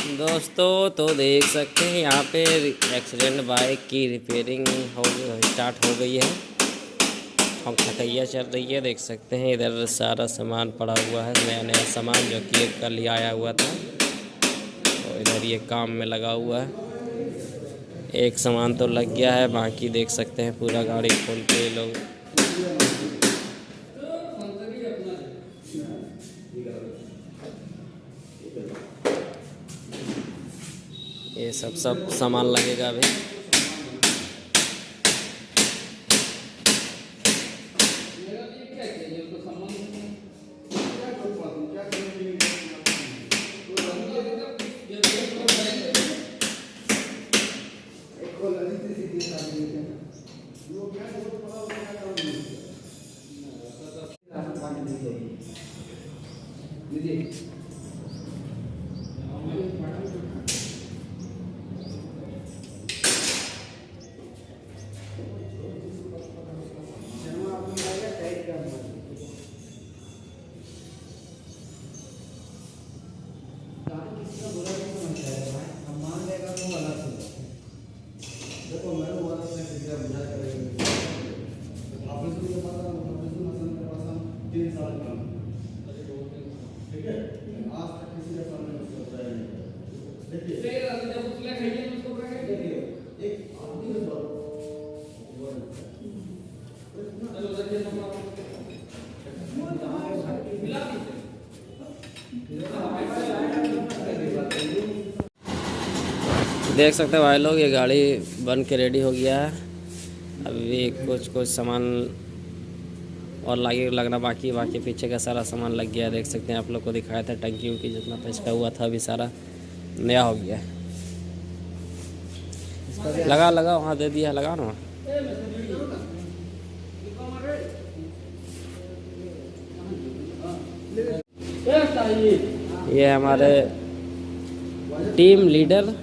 दोस्तों तो देख सकते हैं यहाँ पे एक्सीडेंट बाइक की रिपेयरिंग स्टार्ट हो गई है और खटैया चल रही है। देख सकते हैं इधर सारा सामान पड़ा हुआ है, नया नया सामान जो कि कल ही आया हुआ था। तो इधर ये काम में लगा हुआ है। एक सामान तो लग गया है, बाकी देख सकते हैं पूरा गाड़ी खोल के लोग ये सब सामान लगेगा अभी। देख सकते हैं भाई लोग, ये गाड़ी बन के रेडी हो गया है। अभी कुछ सामान और लगना बाकी पीछे का सारा सामान लग गया है। देख सकते हैं, आप लोग को दिखाया था टंकी उनकी जितना पैसा हुआ था अभी सारा नया हो गया है। लगा वहाँ दे दिया, लगा ना। ये हमारे टीम लीडर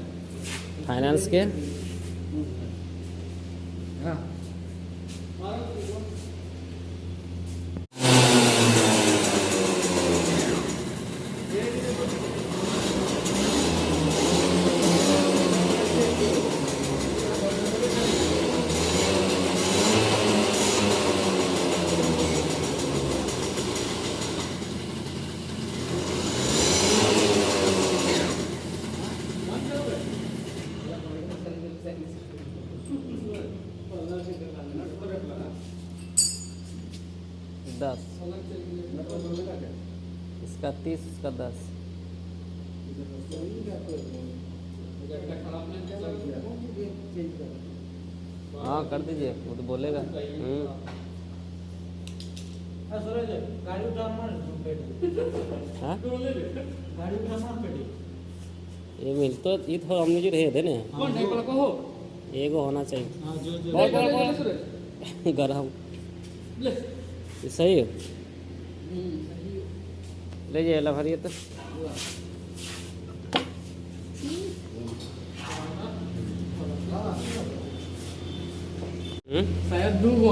फाइनेंस के इसका 30, इसका 10। हाँ कर दीजिए, वो तो बोलेगा। ये मिल तो ये थोड़ा हमने जो रहे थे ना, एगो होना चाहिए गरम। सही है, ले जाइए ला भरिए तो। शायद दूगो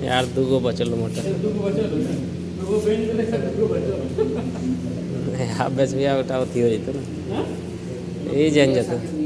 यार दूगो बचल मोटर आप बेच भी उठा होती हो तो ना, यही जान जाता।